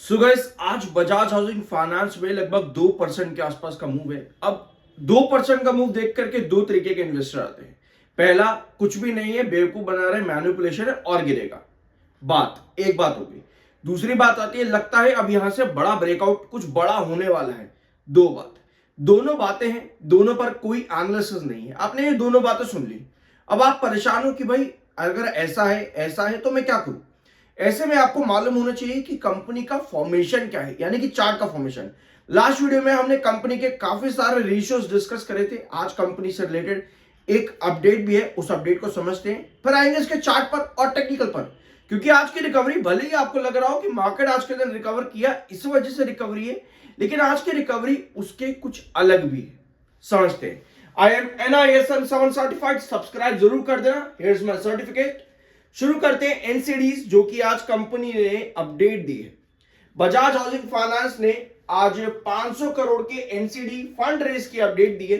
So guys, आज Bajaj housing finance में लगभग 2% के आसपास का मूव है। अब 2% का मूव देख करके दो तरीके के इन्वेस्टर आते हैं। पहला, कुछ भी नहीं है, बेवकूफ बना रहे, मैनिपुलेशन है और गिरेगा। एक बात होगी। दूसरी बात आती है, लगता है अब यहां से बड़ा ब्रेकआउट, कुछ बड़ा होने वाला है। दोनों बातें हैं, दोनों पर कोई एनालिसिस नहीं है। आपने ये दोनों बातें सुन ली। अब आप परेशान हो कि भाई अगर ऐसा है तो मैं क्या करूं। ऐसे में आपको मालूम होना चाहिए कि कंपनी का फॉर्मेशन क्या है, यानी कि चार्ट का फॉर्मेशन। लास्ट वीडियो में हमने कंपनी के काफी सारे रेशियोज डिस्कस करे थे। आज कंपनी से रिलेटेड एक अपडेट भी है, उस अपडेट को समझते हैं, फिर आएंगे इसके चार्ट पर और टेक्निकल पर। क्योंकि आज की रिकवरी, भले ही आपको लग रहा हो कि मार्केट आज के दिन रिकवर किया इस वजह से रिकवरी है, लेकिन आज की रिकवरी उसके कुछ अलग भी है। समझते हैं। I am NISM 7 certified, subscribe जरूर कर देना। Here is my certificate. शुरू करते हैं एनसीडीज, जो कि आज कंपनी ने अपडेट दी है। बजाज हाउसिंग फाइनेंस ने आज 500 करोड़ के एनसीडी फंड रेज की अपडेट दी है।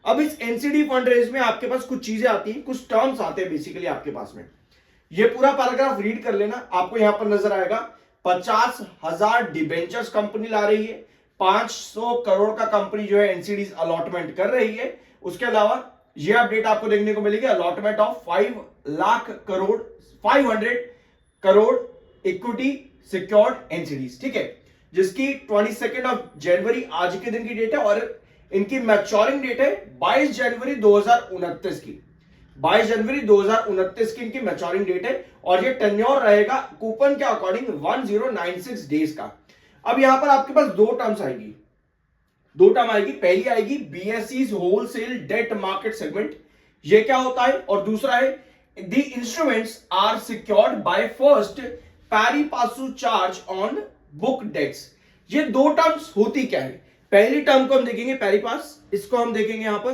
अब इस एनसीडी फंड रेज में आपके पास कुछ चीजें आती हैं, कुछ टर्म्स आते हैं बेसिकली आपके पास में। ये पूरा पैराग्राफ रीड कर लेना, आपको यहां पर नजर आएगा। 50,000 डिबेंचर्स कंपनी ला रही है। 500 करोड़ का कंपनी जो है एनसीडीज अलॉटमेंट कर रही है। उसके अलावा ये अपडेट आपको देखने को मिलेगी, allotment of 500 crore equity secured NCDs, ठीक है, जिसकी 22 जनवरी आज के दिन की डेट है और इनकी मैच्योरिंग डेट है 22 जनवरी 2029 की। 22 जनवरी 2029 की इनकी मैच्योरिंग डेट है और ये टेन्योर रहेगा कूपन के अकॉर्डिंग 1096 डेज का। अब यहां पर आपके पास दो टर्म आएगी। पहली आएगी BSE's wholesale debt market segment, ये क्या होता है, और दूसरा है the instruments are secured by first pari passu charge on book debts. ये दो टर्म्स होती क्या है। पहली टर्म को हम देखेंगे पैरी पास, इसको हम देखेंगे यहां पर।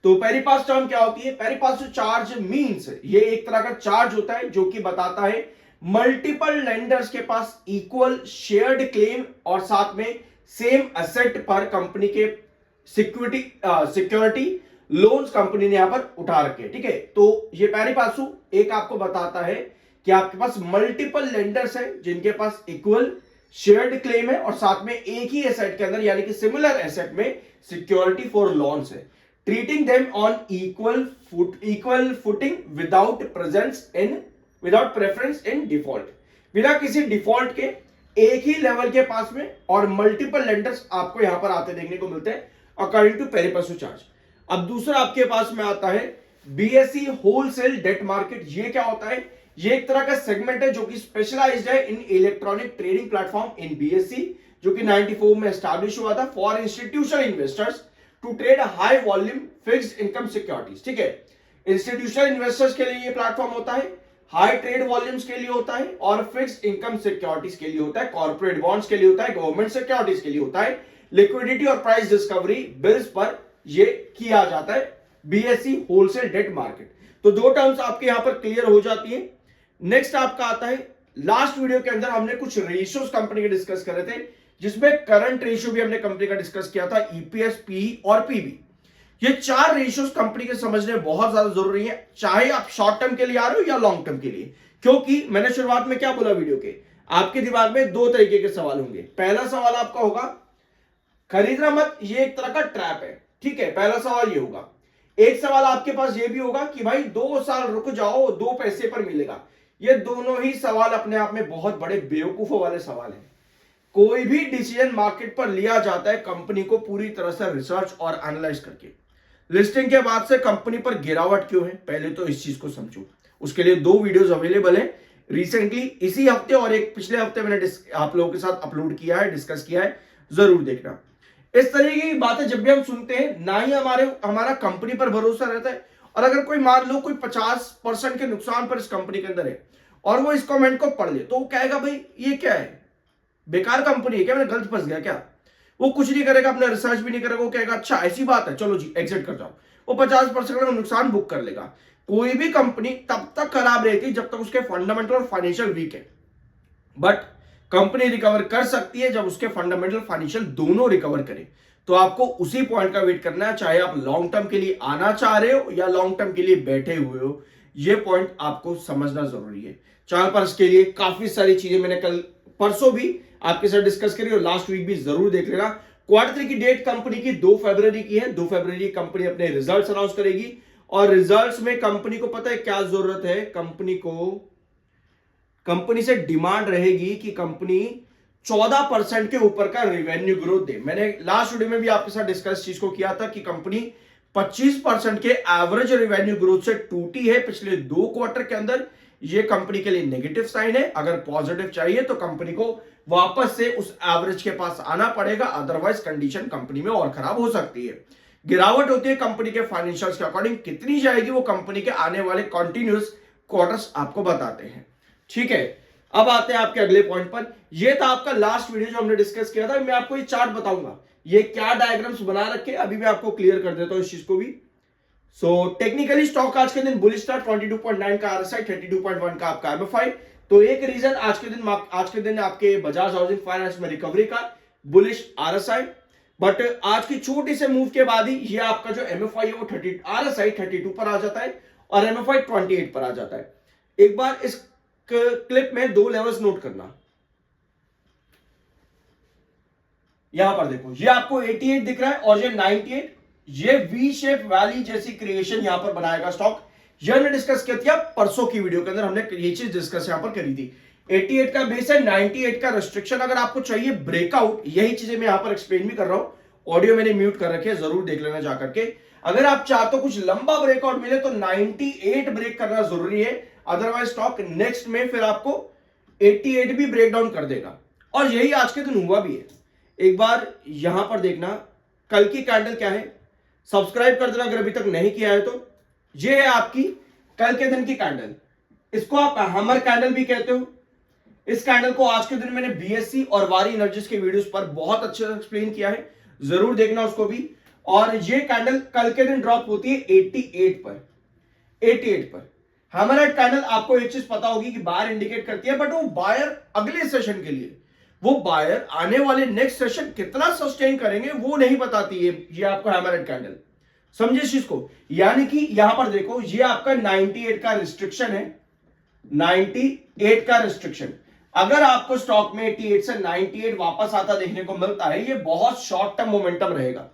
तो पैरी पास टर्म क्या होती है। पैरी पासू चार्ज मींस ये एक तरह का चार्ज होता है जो कि बताता है मल्टीपल लेंडर्स के पास इक्वल शेयर्ड क्लेम और साथ में सेम एसेट पर कंपनी के सिक्योरिटी लोन्स कंपनी ने यहां पर उठा रखे, ठीक है। तो ये पैरी पासू एक आपको बताता है कि आपके पास मल्टीपल लेंडर्स हैं जिनके पास इक्वल शेयर्ड क्लेम है और साथ में एक ही एसेट के अंदर, यानी कि सिमिलर एसेट में सिक्योरिटी फॉर लोन्स है, treating them on equal footing without preference in default, बिना किसी डिफॉल्ट के एक ही लेवल के पास में, और मल्टीपल लेंडर्स आपको यहां पर आते देखने को मिलते हैं according to pari passu charge. अब दूसरा आपके पास में आता है बीएसई होलसेल डेट मार्केट। ये क्या होता है, ये एक तरह का सेगमेंट है जो कि स्पेशलाइज्ड है in electronic trading platform in BSE, जो कि 94 में एस्टैब्लिश हुआ था for institutional investors to trade high volume fixed income securities, ठीक है। इंस्टीट्यूशनल इन्वेस्टर्स के लिए ये प्लेटफॉर्म होता है, हाई ट्रेड वॉल्यूम्स के लिए होता है और फिक्स्ड इनकम सिक्योरिटीज के लिए होता है, कॉर्पोरेट बॉन्ड्स के लिए होता है, गवर्नमेंट सिक्योरिटीज के लिए होता है, लिक्विडिटी और प्राइस डिस्कवरी बिल्स पर ये किया जाता है बीएसई होलसेल डेट मार्केट। तो दो टर्म्स आपके यहां पर क्लियर हो जाती है। नेक्स्ट आपका आता है, लास्ट वीडियो के अंदर हमने कुछ रेशियोज कंपनी के डिस्कस करे थे, जिसमें करंट रेशियो भी हमने कंपनी का डिस्कस किया था, ईपीएस, पीई और पीबी। ये चार रेशियोज कंपनी के समझने बहुत ज्यादा जरूरी है, चाहे आप शॉर्ट टर्म के लिए आ रहे हो या लॉन्ग टर्म के लिए। क्योंकि मैंने शुरुआत में क्या बोला वीडियो के, आपके दिमाग में दो तरीके के सवाल होंगे। पहला सवाल आपका होगा खरीदना मत, ये एक तरह का ट्रैप है, ठीक है, पहला सवाल ये होगा। एक सवाल आपके पास ये भी होगा कि भाई 2 साल रुक जाओ, 2 पैसे पर मिलेगा। ये दोनों ही सवाल अपने आप में बहुत बड़े बेवकूफों वाले सवाल हैं। कोई भी डिसीजन मार्केट पर लिया जाता है कंपनी को पूरी तरह से रिसर्च और एनालाइज करके। लिस्टिंग के बाद से कंपनी पर गिरावट क्यों है, पहले तो इस चीज को समझो। उसके लिए 2 वीडियोस अवेलेबल हैं रिसेंटली, इसी हफ्ते और एक पिछले हफ्ते मैंने आप लोगों के साथ अपलोड किया है, डिस्कस किया है, जरूर देखना। इस तरीके की बातें जब भी हम सुनते हैं, ना ही हमारा कंपनी पर भरोसा रहता है। और अगर कोई मान लो कोई 50% के नुकसान पर इस कंपनी के अंदर है और वो इस कमेंट को पढ़ ले, तो वो कहेगा भाई ये क्या है, बेकार कंपनी है क्या, मैं गलत फंस गया क्या। वो कुछ नहीं करेगा, अपना रिसर्च भी नहीं करेगा, वो कहेगा अच्छा ऐसी बात है, चलो जी एग्जिट कर जाओ। वो 50% का नुकसान बुक कर लेगा। कोई भी कंपनी तब तक खराब रहती है जब तक उसके फंडामेंटल और फाइनेंशियल वीक है, बट कंपनी रिकवर कर सकती है जब उसके फंडामेंटल फाइनेंशियल दोनों रिकवर करें। तो आपको उसी पॉइंट का वेट करना है, चाहे आप लॉन्ग टर्म के लिए आना चाह रहे हो या लॉन्ग टर्म के लिए बैठे हुए हो। ये पॉइंट आपको समझना जरूरी है। चैनल पर इसके लिए काफी सारी चीजें मैंने कल परसों भी आपके साथ डिस्कस करी और लास्ट वीक भी जरूर देख लेना। क्वार्टर की डेट कंपनी की 2 फरवरी की है। 2 फरवरी कंपनी अपने रिजल्ट्स अनाउंस करेगी और रिजल्ट्स में कंपनी को पता है क्या जरूरत है, कंपनी से डिमांड रहेगी कि कंपनी 14% के ऊपर का रेवेन्यू ग्रोथ दे। मैंने लास्ट वीडियो में भी आपके साथ डिस्कस चीज को किया था कि कंपनी 25% के एवरेज रेवेन्यू ग्रोथ से टूटी है पिछले 2 क्वार्टर के अंदर। ये कंपनी के लिए नेगेटिव साइन है। अगर पॉजिटिव चाहिए तो कंपनी को वापस से उस एवरेज के पास आना पड़ेगा, अदरवाइज कंडीशन कंपनी में और खराब हो सकती है। गिरावट होती है कंपनी के फाइनेंशियल्स के अकॉर्डिंग, कितनी जाएगी वो कंपनी के आने वाले कंटिन्यूअस क्वार्टर्स आपको बताते हैं। ठीक है, अब आते हैं आपके अगले पॉइंट पर। यह था आपका लास्ट वीडियो जो हमने डिस्कस किया था। मैं आपको ये चार्ट बताऊंगा, ये क्या डायग्राम्स बना रखे, अभी मैं आपको क्लियर कर देता हूं इस चीज को भी। टेक्निकली स्टॉक आज के दिन बुलिश था, 22.9 का आरएसआई, 32.1 का आपका एमएफआई। तो एक रीजन आज के दिन आपके बजाज हाउसिंग फाइनेंस में रिकवरी का बुलिश आरएसआई, बट आज की छोटी से मूव के बाद ही ये आपका जो एमएफआई है वो आरएसआई 32 पर आ जाता है और एमएफआई 28 पर आ जाता है। एक बार इस क्लिप में 2 लेवल्स नोट करना। यहां पर देखो, ये आपको 88 दिख रहा है और ये 98, ये वी शेप वैली जैसी क्रिएशन यहां पर बनाएगा स्टॉक। ये हमने डिस्कस किया था परसों की वीडियो के अंदर, हमने ये चीज डिस्कस यहां पर करी थी। 88 का बेस है, 98 का रेस्ट्रिक्शन। अगर आपको चाहिए ब्रेकआउट, यही चीजें मैं यहां पर एक्सप्लेन भी कर रहा हूं, ऑडियो मैंने म्यूट कर रखे, जरूर देख लेना जाकर के। अगर आप चाहते हो कुछ लंबा ब्रेकआउट मिले तो 98 ब्रेक करना जरूरी है, अदरवाइज स्टॉक नेक्स्ट में फिर आपको 88 भी ब्रेक डाउन कर देगा। और यही आज के दिन हुआ भी है। एक बार यहां पर देखना, कल की कैंडल क्या है, सब्सक्राइब कर देना अगर अभी तक नहीं किया है तो। ये है आपकी कल के दिन की कैंडल, इसको आप हैमर कैंडल भी कहते हो। इस कैंडल को आज के दिन मैंने बीएससी और वारी एनर्जीज के वीडियोस पर बहुत अच्छे से एक्सप्लेन किया है, जरूर देखना उसको भी। और ये कैंडल कल के दिन ड्रॉप होती है 88 पर। हैमर कैंडल आपको एक चीज पता होगी कि बायर इंडिकेट करती है, बट वो बायर अगले सेशन के लिए, वो बायर आने वाले नेक्स्ट सेशन कितना सस्टेन करेंगे वो नहीं बताती है ये आपको हैमर कैंडल। समझे इस चीज को, यानी कि यहां पर देखो, ये आपका 98 का रिस्ट्रिक्शन है, 98 का रिस्ट्रिक्शन। अगर आपको स्टॉक में 88 से 98 वापस आता देखने को मिलता है, ये बहुत शॉर्ट टर्म मोमेंटम रहेगा।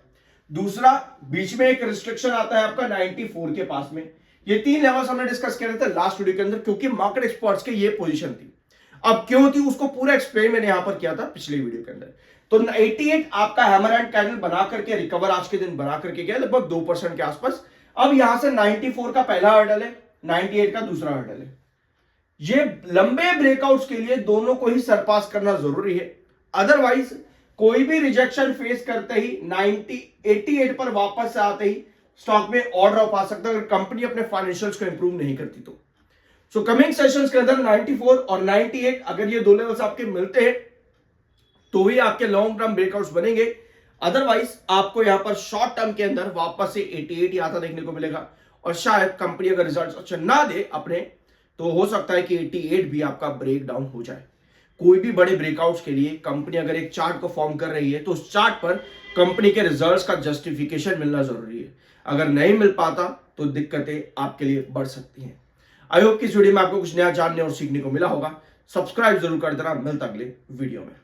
दूसरा, बीच में एक रिस्ट्रिक्शन आता है आपका 94 के पास में। ये 3 लेवल्स हमने डिस्कस किए थे लास्ट वीडियो के अंदर, क्योंकि मार्केट एक्सपर्ट्स के ये पोजीशन थी। अब क्यों थी उसको पूरा एक्सप्लेन मैंने यहां पर किया था पिछले वीडियो के अंदर। तो 88 आपका हैमर एंड कैंडल बना करके रिकवर आज के दिन बना करके गया लगभग 2% के आसपास। अब यहां से 94 का पहला हर्डल है, 98 का दूसरा हर्डल है। ये लंबे ब्रेकआउट्स के लिए दोनों को ही सरपास करना जरूरी है, अदरवाइज कोई भी रिजेक्शन फेस करते ही 88 पर वापस से आते ही स्टॉक में और ड्रॉप आ सकता है अगर कंपनी अपने फाइनेंशियल्स को इंप्रूव नहीं करती तो। सो कमिंग सेशंस के अंदर 94 और 98 अगर ये 2 लेवल्स आपके मिलते हैं तो ही आपके लॉन्ग टर्म ब्रेकआउट्स बनेंगे, अदरवाइज आपको यहां पर शॉर्ट टर्म के अंदर वापस से 88 आता देखने को मिलेगा। और शायद कंपनी अगर रिजल्ट्स अच्छा ना दे अपने, तो हो सकता है कि 88 भी आपका ब्रेक डाउन हो जाए। कोई भी बड़े ब्रेकआउट्स के लिए कंपनी अगर एक चार्ट को फॉर्म कर रही है तो उस चार्ट पर कंपनी के रिजल्ट्स का जस्टिफिकेशन मिलना जरूरी है। अगर नहीं मिल पाता तो दिक्कतें आपके लिए बढ़ सकती हैं। आई होप कि इस वीडियो में आपको कुछ नया जानने और सीखने को मिला होगा। सब्सक्राइब जरूर कर देना, मिलता अगले वीडियो में।